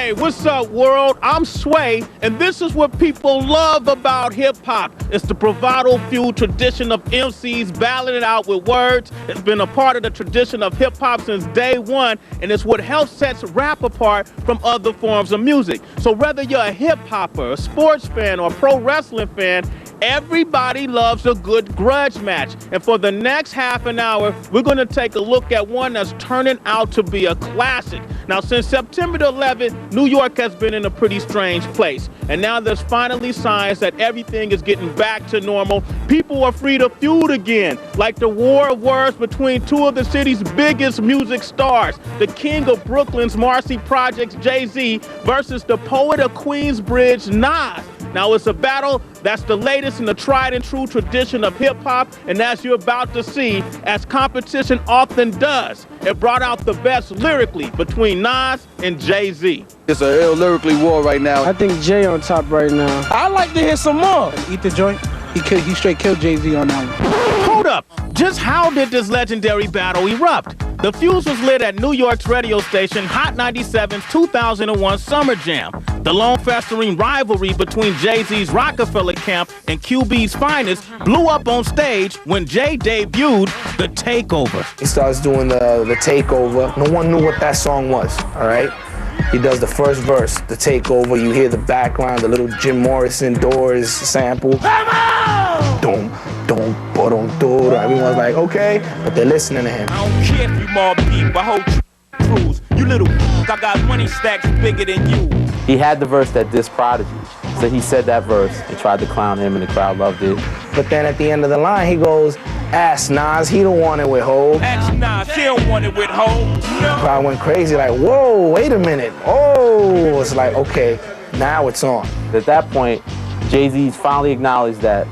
Hey, what's up, world? I'm Sway, and this is what people love about hip-hop. It's the bravado-fueled tradition of MCs battling it out with words. It's been a part of the tradition of hip-hop since day one, and it's what helps sets rap apart from other forms of music. So whether you're a hip-hopper, a sports fan, or a pro wrestling fan, everybody loves a good grudge match. And for the next half an hour, we're going to take a look at one that's turning out to be a classic. Now, since September the 11th, New York has been in a pretty strange place. And now there's finally signs that everything is getting back to normal. People are free to feud again, like the war of words between two of the city's biggest music stars, the king of Brooklyn's Marcy Projects, Jay-Z, versus the poet of Queensbridge, Nas. Now, it's a battle that's the latest in the tried and true tradition of hip-hop, and as you're about to see, as competition often does, it brought out the best lyrically between Nas and Jay-Z. It's a ill lyrically war right now. I think Jay on top right now. I'd like to hear some more. Eat the joint. He straight killed Jay-Z on that one. Hold up, just how did this legendary battle erupt? The fuse was lit at New York's radio station Hot 97's 2001 Summer Jam. The long-festering rivalry between Jay-Z's Rockefeller camp and QB's finest blew up on stage when Jay debuted The Takeover. He starts doing the Takeover. No one knew what that song was, all right? He does the first verse, The Takeover. You hear the background, the little Jim Morrison Doors sample. Come on! Everyone's like, okay, but they're listening to him. I don't care if you more people, I hope you cruise. You little I got money stacks bigger than you. He had the verse that dissed Prodigy. So he said that verse and tried to clown him, and the crowd loved it. But then at the end of the line, he goes, ask Nas, he don't want it with Hov. Ask Nas, he don't want it with Hov. No. The crowd went crazy, like, whoa, wait a minute. Oh, it's like, okay, now it's on. At that point, Jay-Z's finally acknowledged that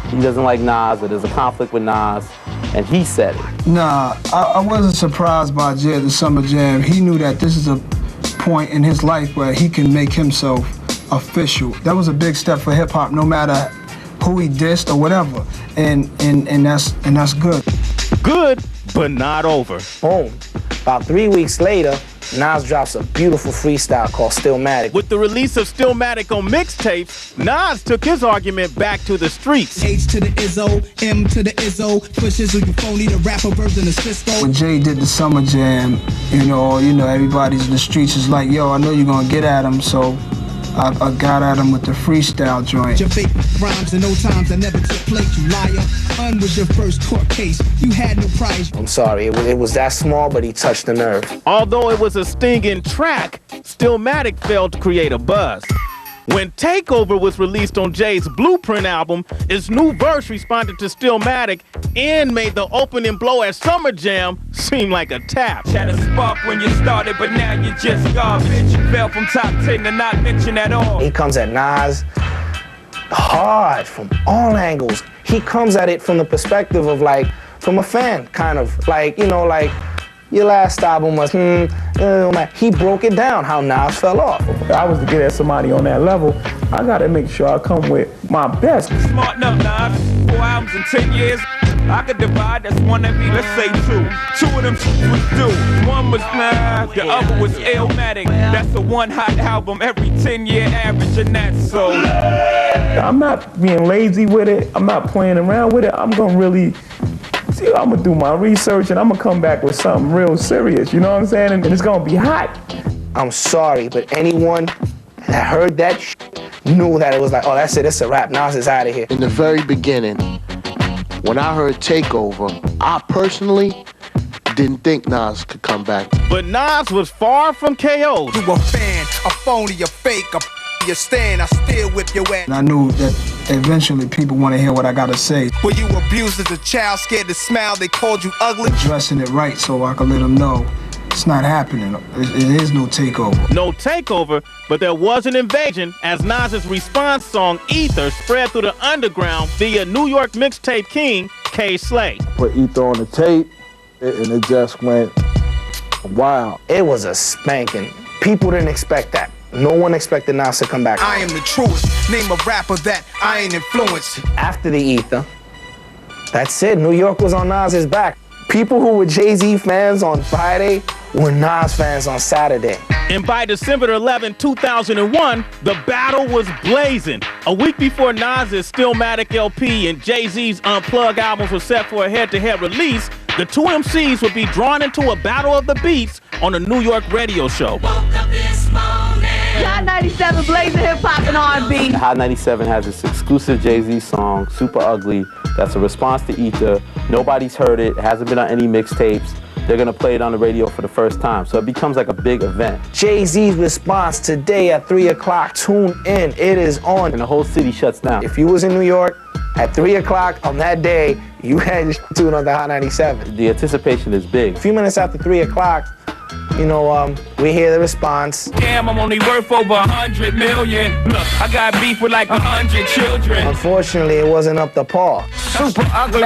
he doesn't like Nas, or there's a conflict with Nas, and he said it. Nah, I wasn't surprised by Jay at the Summer Jam. He knew that this is a point in his life where he can make himself official. That was a big step for hip-hop, no matter who he dissed or whatever, and that's good. Good, but not over. Boom. About 3 weeks later, Nas drops a beautiful freestyle called Stillmatic. With the release of Stillmatic on mixtapes, Nas took his argument back to the streets. H to the Izzo, M to the Izzo, pushes you phony, the rapper version of Cisco. When Jay did the Summer Jam, you know, everybody's in the streets is like, yo, I know you're gonna get at him, so I got at him with the freestyle joint. Your fake rhymes and no times I never took place, you liar. Un was your first court case, you had no prize. I'm sorry, it was that small, but he touched the nerve. Although it was a stinging track, Stillmatic failed to create a buzz. When Takeover was released on Jay's Blueprint album, his new verse responded to Stillmatic and made the opening blow at Summer Jam seem like a tap. Had a spark when you started, but now you're just garbage. Fell from top 10 to not mention at all. He comes at Nas hard from all angles. He comes at it from the perspective of like, from a fan, kind of. Like, you know, like, your last album was, he broke it down, how Nas fell off. If I was to get at somebody on that level, I gotta make sure I come with my best. Smart enough, Nas. 4 albums in 10 years. I could divide, that's one of me, let's say 2. 2 of them was due. One was Nas, the other was Illmatic. That's a one hot album every 10-year average, and that's so. I'm not being lazy with it. I'm not playing around with it. I'm gonna really, I'm gonna do my research and I'm gonna come back with something real serious, you know what I'm saying? And it's gonna be hot. I'm sorry, but anyone that heard that knew that it was like, oh, that's it, it's a wrap, Nas is out of here. In the very beginning, when I heard Takeover, I personally didn't think Nas could come back. But Nas was far from KO'd. You a fan, a phony, a fake, you stand, I still whip your ass. And I knew that eventually people want to hear what I gotta say. Were you abused as a child, scared to smile, they called you ugly? Dressing it right so I could let them know it's not happening. It is no takeover. No takeover, but there was an invasion as Nas's response song Ether spread through the underground via New York mixtape king K. Slay. Put Ether on the tape, and it just went wild. It was a spanking. People didn't expect that. No one expected Nas to come back. I am the truest. Name a rapper that I ain't influenced. After the Ether, that's it. New York was on Nas's back. People who were Jay-Z fans on Friday were Nas fans on Saturday. And by December 11, 2001, the battle was blazing. A week before Nas's Stillmatic LP and Jay-Z's Unplugged albums were set for a head-to-head release, the two MCs would be drawn into a battle of the beats on a New York radio show. Hot 97 blazing hip-hop and R&B. Hot 97 has this exclusive Jay-Z song, Super Ugly, that's a response to Ether. Nobody's heard it, hasn't been on any mixtapes. They're gonna play it on the radio for the first time, so it becomes like a big event. Jay-Z's response today at 3 o'clock, tune in, it is on. And the whole city shuts down. If you was in New York at 3 o'clock on that day, you had to tune on the Hot 97. The anticipation is big. A few minutes after 3 o'clock, you know, we hear the response. Damn, I'm only worth over 100 million. Look, I got beef with like 100 children. Unfortunately, it wasn't up to par. Super ugly.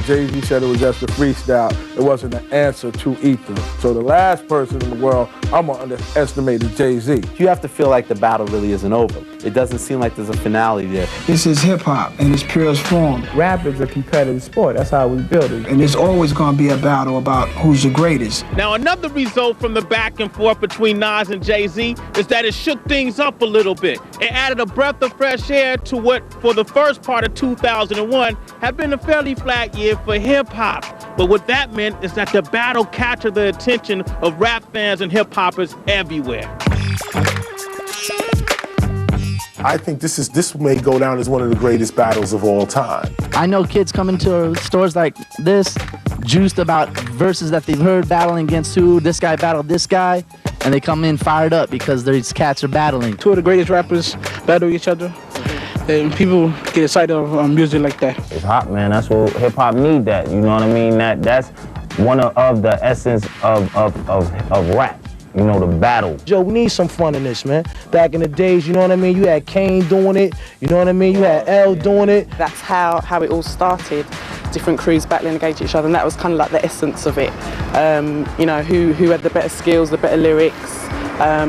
Jay-Z said it was just a freestyle. It wasn't an answer to Ether. So the last person in the world I'm gonna underestimate is Jay-Z. You have to feel like the battle really isn't over. It doesn't seem like there's a finale there. This is hip-hop in its purest form. Rap is a competitive sport. That's how we build it. And there's always gonna be a battle about who's the greatest. Now, another result from the back and forth between Nas and Jay-Z is that it shook things up a little bit. It added a breath of fresh air to what, for the first part of 2001, had been a fairly flat year for hip-hop. But what that meant is that the battle captured the attention of rap fans and hip-hoppers everywhere. I think this may go down as one of the greatest battles of all time. I know kids come into stores like this, juiced about verses that they've heard battling against who, this guy battled this guy, and they come in fired up because these cats are battling. Two of the greatest rappers battle each other, and people get excited on music like that. It's hot, man. That's what hip-hop need, that, you know what I mean? That's one of the essence of rap. You know, the battle. Joe, we need some fun in this, man. Back in the days, you know what I mean? You had Kane doing it, you know what I mean? You had L doing it. That's how it all started. Different crews battling against each other, and that was kind of like the essence of it. You know, who had the better skills, the better lyrics,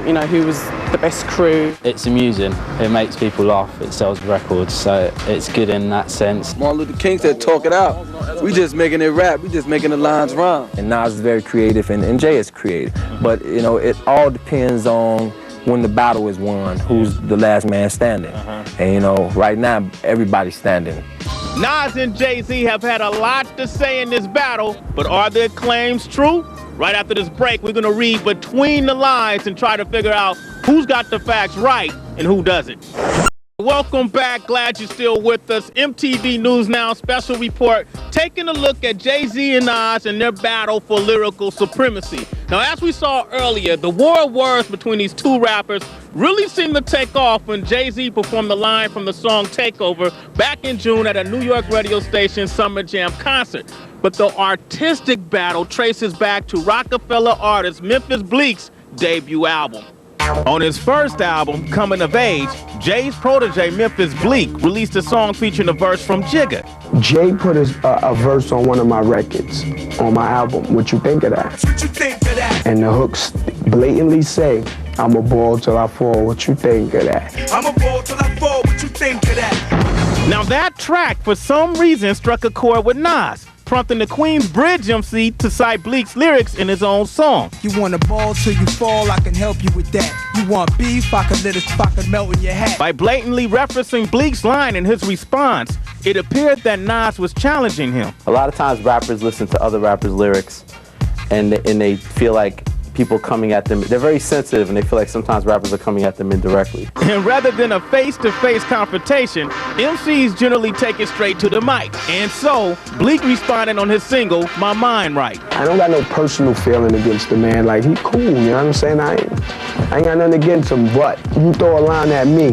you know, who was the best crew. It's amusing, it makes people laugh, it sells records, so it's good in that sense. Martin Luther King said, talk it out. We just making it rap, we just making the lines rhyme. And Nas is very creative, and Jay is creative. But, you know, it all depends on when the battle is won, who's the last man standing. And, you know, right now, everybody's standing. Nas and Jay-Z have had a lot to say in this battle, but are their claims true? Right after this break, we're gonna read between the lines and try to figure out who's got the facts right and who doesn't. Welcome back, glad you're still with us. MTV News Now special report, taking a look at Jay-Z and Nas and their battle for lyrical supremacy. Now, as we saw earlier, the war of words between these two rappers really seemed to take off when Jay-Z performed the line from the song Takeover back in June at a New York radio station Summer Jam concert. But the artistic battle traces back to Rockefeller artist Memphis Bleek's debut album. On his first album, Coming of Age, Jay's protege Memphis Bleek released a song featuring a verse from Jigga. Jay put a verse on one of my records, on my album, What You Think of That? What you think of that? And the hooks blatantly say, I'm a ball till I fall, what you think of that? I'm a ball till I fall, what you think of that? Now that track, for some reason, struck a chord with Nas, prompting the Queensbridge MC to cite Bleek's lyrics in his own song. You want a ball till you fall, I can help you with that. You want beef, I can melt in your hat. By blatantly referencing Bleek's line in his response, it appeared that Nas was challenging him. A lot of times rappers listen to other rappers' lyrics and they feel like people coming at them, they're very sensitive and they feel like sometimes rappers are coming at them indirectly. And rather than a face-to-face confrontation, MCs generally take it straight to the mic. And so, Bleek responded on his single, My Mind Right. I don't got no personal feeling against the man, like he cool, you know what I'm saying? I ain't got nothing against him, but you throw a line at me,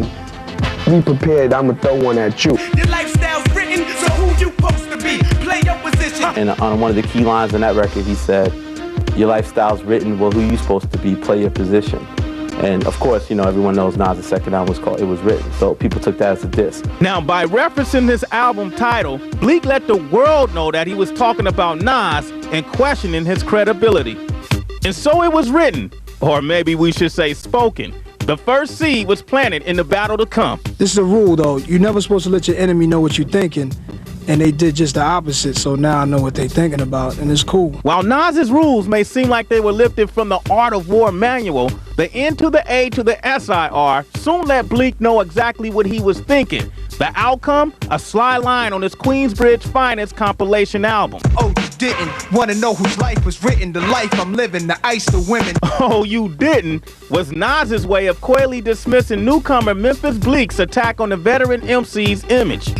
be prepared, I'ma throw one at you. Your lifestyle's written, so who you supposed to be? Play your position. And on one of the key lines on that record, he said, your lifestyle's written, well, who you supposed to be? Play your position. And of course, you know, everyone knows Nas' second album was called It Was Written, so people took that as a diss. Now, by referencing this album title, Bleek let the world know that he was talking about Nas and questioning his credibility. And so it was written, or maybe we should say spoken. The first seed was planted in the battle to come. This is a rule, though. You're never supposed to let your enemy know what you're thinking. and they did just the opposite. So now I know what they're thinking about, and it's cool. While Nas's rules may seem like they were lifted from the Art of War manual, the N to the A to the SIR soon let Bleek know exactly what he was thinking. The outcome? A sly line on his Queensbridge Finest compilation album. Oh, you didn't want to know whose life was written, the life I'm living, the ice, the women. Oh, you didn't was Nas's way of coyly dismissing newcomer Memphis Bleek's attack on the veteran MC's image.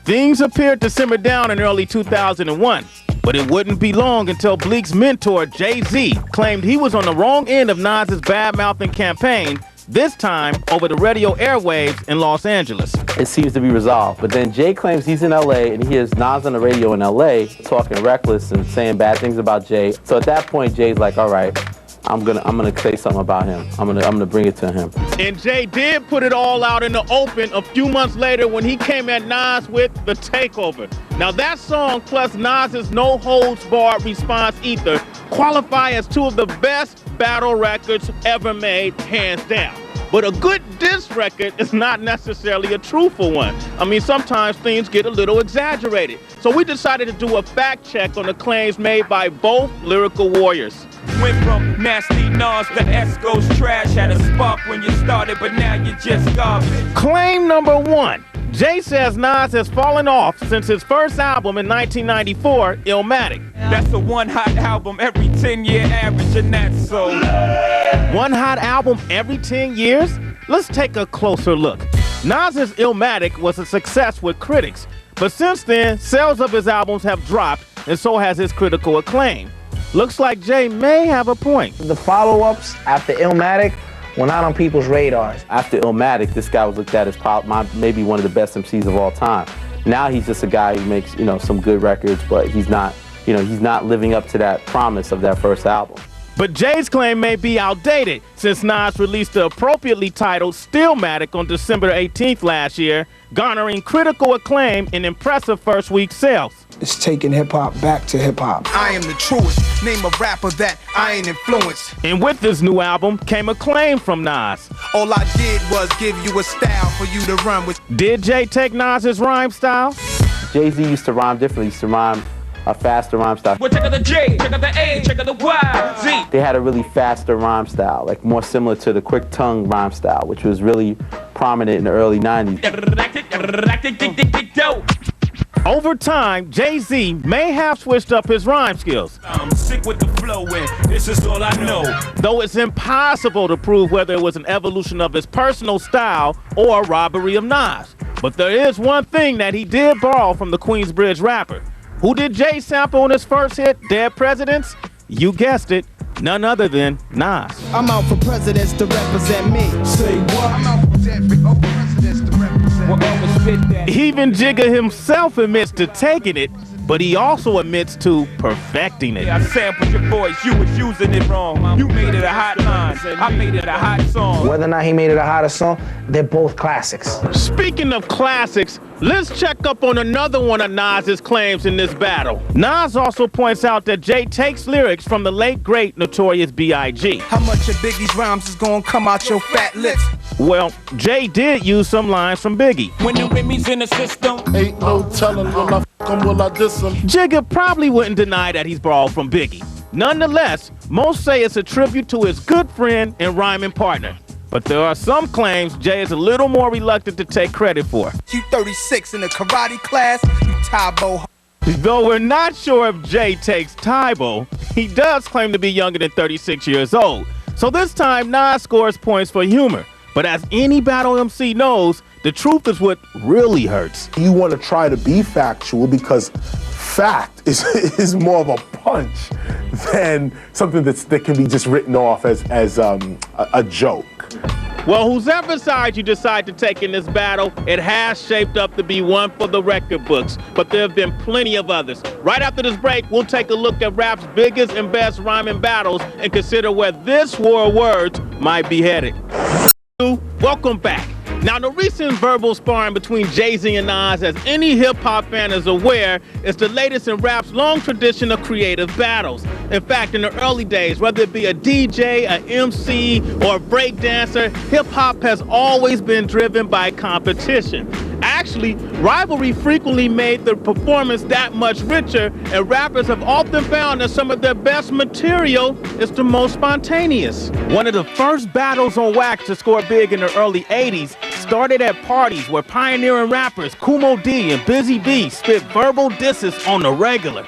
Things appeared to simmer down in early 2001, but it wouldn't be long until Bleek's mentor, Jay-Z, claimed he was on the wrong end of Nas's bad-mouthing campaign, this time over the radio airwaves in Los Angeles. It seems to be resolved, but then Jay claims he's in LA and he hears Nas on the radio in LA talking reckless and saying bad things about Jay. So at that point, Jay's like, all right, I'm gonna say something about him. I'm gonna bring it to him. And Jay did put it all out in the open a few months later when he came at Nas with The Takeover. Now that song plus Nas's no holds barred response Ether qualify as two of the best battle records ever made, hands down. But a good diss record is not necessarily a truthful one. I mean, sometimes things get a little exaggerated. So we decided to do a fact check on the claims made by both lyrical warriors. Went from nasty Nas to Esco's trash. Had a spark when you started, but now you just garbage. Claim number one. Jay says Nas has fallen off since his first album in 1994, Illmatic. That's a one hot album every 10-year average, and that's so. One hot album every 10 years? Let's take a closer look. Nas's Illmatic was a success with critics, but since then, sales of his albums have dropped, and so has his critical acclaim. Looks like Jay may have a point. The follow-ups after Illmatic were not on people's radars. After Illmatic, this guy was looked at as maybe one of the best MCs of all time. Now he's just a guy who makes, some good records, but he's not living up to that promise of that first album. But Jay's claim may be outdated since Nas released the appropriately titled Stillmatic on December 18th last year, garnering critical acclaim and impressive first week sales. It's taking hip-hop back to hip-hop. I am the truest. Name a rapper that I ain't influenced. And with this new album came acclaim from Nas. All I did was give you a style for you to run with. Did Jay take Nas's rhyme style? Jay-Z used to rhyme differently. He used to rhyme a faster rhyme style. Well, check out the J, check out the A, check out the Y, Z. They had a really faster rhyme style, like more similar to the quick tongue rhyme style, which was really prominent in the early 90s. Over time, Jay-Z may have switched up his rhyme skills. I'm sick with the flow and this is all I know. Though it's impossible to prove whether it was an evolution of his personal style or a robbery of Nas. But there is one thing that he did borrow from the Queensbridge rapper. Who did Jay sample on his first hit, Dead Presidents? You guessed it, none other than Nas. I'm out for presidents to represent me. Say what? I'm out for presidents to represent me. Even Jigga himself admits to taking it, but he also admits to perfecting it. Yeah, I sampled your voice, you was using it wrong. You made it a hot line, I made it a hot song. Whether or not he made it a hotter song, they're both classics. Speaking of classics, let's check up on another one of Nas's claims in this battle. Nas also points out that Jay takes lyrics from the late great Notorious B.I.G. How much of Biggie's rhymes is gonna come out your fat lips? Well, Jay did use some lines from Biggie. When the Remy's in the system, ain't no telling will I f him, will I diss him. Jigga probably wouldn't deny that he's borrowed from Biggie. Nonetheless, most say it's a tribute to his good friend and rhyming partner. But there are some claims Jay is a little more reluctant to take credit for. You 36 in the karate class, you Tybo. Though we're not sure if Jay takes Tybo, he does claim to be younger than 36 years old. So this time, Nas scores points for humor. But as any battle MC knows, the truth is what really hurts. You want to try to be factual because fact is more of a punch than something that can be just written off as a joke. Well, whoever side you decide to take in this battle, it has shaped up to be one for the record books, but there have been plenty of others. Right after this break, we'll take a look at rap's biggest and best rhyming battles and consider where this war of words might be headed. Welcome back. Now, the recent verbal sparring between Jay-Z and Nas, as any hip-hop fan is aware, is the latest in rap's long tradition of creative battles. In fact, in the early days, whether it be a DJ, an MC, or a breakdancer, hip-hop has always been driven by competition. Actually, rivalry frequently made the performance that much richer, and rappers have often found that some of their best material is the most spontaneous. One of the first battles on wax to score big in the early 80s started at parties where pioneering rappers Kumo D and Busy B spit verbal disses on the regular.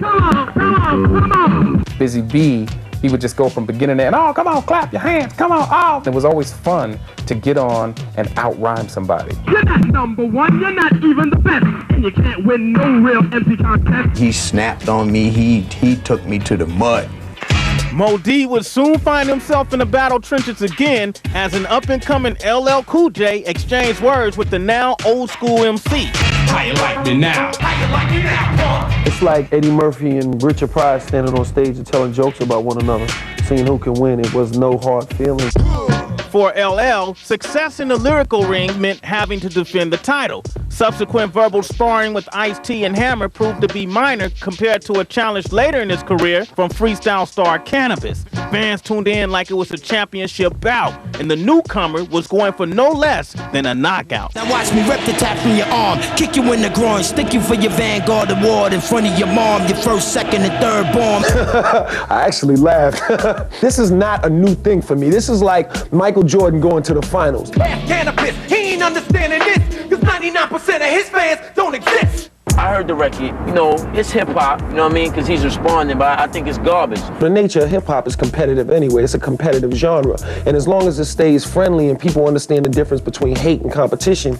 Busy B, he would just go from beginning to end, oh, come on, clap your hands, come on, oh. It was always fun to get on and out-rhyme somebody. You're not number one, you're not even the best, and you can't win no real MC contest. He snapped on me, he took me to the mud. Mo D would soon find himself in the battle trenches again as an up-and-coming LL Cool J exchanged words with the now old-school MC. How you like me now? How you like me now, punk? It's like Eddie Murphy and Richard Pryor standing on stage and telling jokes about one another, seeing who can win. It was no hard feelings. For LL, success in the lyrical ring meant having to defend the title. Subsequent verbal sparring with Ice-T and Hammer proved to be minor compared to a challenge later in his career from freestyle star Cannabis. Fans tuned in like it was a championship bout, and the newcomer was going for no less than a knockout. Now watch me rip the tap from your arm, kick you in the groin, stick you for your Vanguard award in front of your mom, your first, second, and third bomb. I actually laughed. This is not a new thing for me. This is like Michael Jordan going to the finals. Cannabis, he ain't understanding this, because 99% of his fans don't exist. I heard the record, you know, it's hip-hop, you know what I mean, because he's responding, but I think it's garbage. The nature of hip-hop is competitive anyway. It's a competitive genre. And as long as it stays friendly and people understand the difference between hate and competition,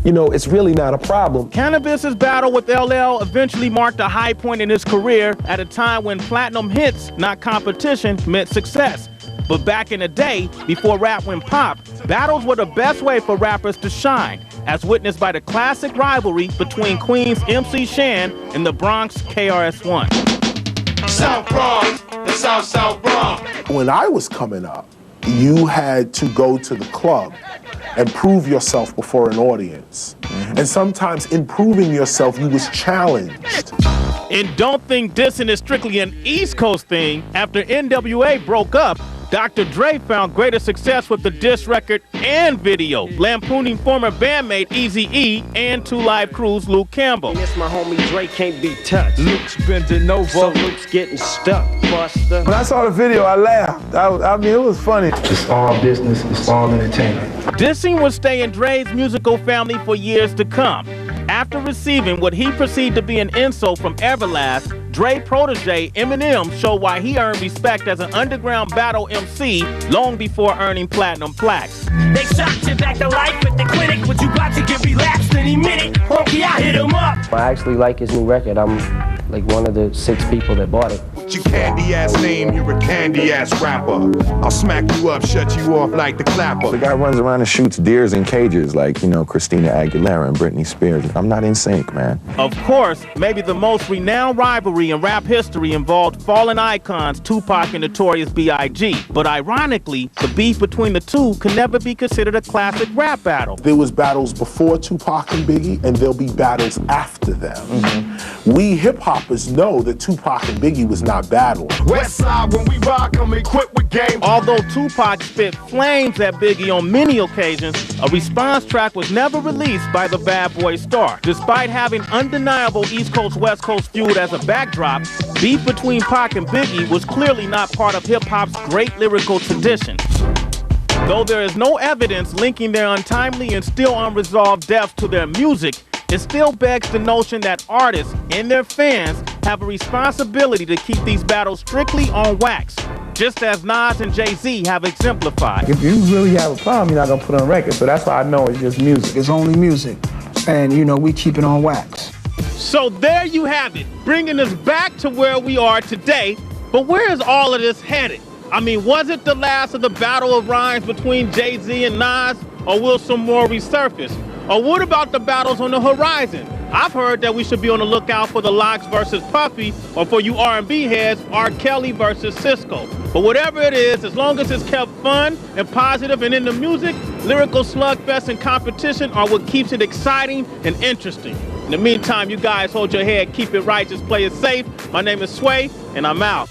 you know, it's really not a problem. Cannabis's battle with LL eventually marked a high point in his career at a time when platinum hits, not competition, meant success. But back in the day, before rap went pop, battles were the best way for rappers to shine, as witnessed by the classic rivalry between Queens MC Shan and the Bronx KRS-One. South Bronx, the South Bronx. When I was coming up, you had to go to the club and prove yourself before an audience. And sometimes in proving yourself, you was challenged. And don't think dissing is strictly an East Coast thing. After NWA broke up, Dr. Dre found greater success with the diss record and video, lampooning former bandmate Eazy-E and Two Live Crew's Luke Campbell. And it's my homie Dre can't be touched. Luke's bending over, so Luke's getting stuck, buster. When I saw the video, I laughed. I mean, it was funny. It's all business, it's all entertainment. Dissing would stay in Dre's musical family for years to come. After receiving what he perceived to be an insult from Everlast, Dre protege Eminem showed why he earned respect as an underground battle MC long before earning platinum plaques. They shot you back to life at the clinic, but you about to get relapsed any minute. Honky, I hit him up. I actually like his new record. I'm like one of the 6 people that bought it. Your candy ass name, you're a candy ass rapper. I'll smack you up, shut you off like the clapper. The guy runs around and shoots deers in cages like, you know, Christina Aguilera and Britney Spears. I'm not in sync, man. Of course, maybe the most renowned rivalry in rap history involved fallen icons Tupac and Notorious B.I.G. But ironically, the beef between the two can never be considered a classic rap battle. There was battles before Tupac and Biggie, and there'll be battles after them. We hip-hoppers know that Tupac and Biggie was not battle. West side, when we rock, I'm equipped with game. Although Tupac spit flames at Biggie on many occasions, a response track was never released by the Bad Boy star. Despite having undeniable East Coast-West Coast feud as a backdrop, beef between Pac and Biggie was clearly not part of hip-hop's great lyrical tradition. Though there is no evidence linking their untimely and still unresolved deaths to their music, it still begs the notion that artists and their fans have a responsibility to keep these battles strictly on wax, just as Nas and Jay-Z have exemplified. If you really have a problem, you're not gonna put it on record, so that's why I know it's just music. It's only music, and you know, we keep it on wax. So there you have it, bringing us back to where we are today, but where is all of this headed? I mean, was it the last of the battle of rhymes between Jay-Z and Nas, or will some more resurface? Or what about the battles on the horizon? I've heard that we should be on the lookout for the Lox versus Puffy, or for you R&B heads, R. Kelly versus Cisco. But whatever it is, as long as it's kept fun and positive and in the music, lyrical slugfest and competition are what keeps it exciting and interesting. In the meantime, you guys hold your head, keep it righteous, play it safe. My name is Sway, and I'm out.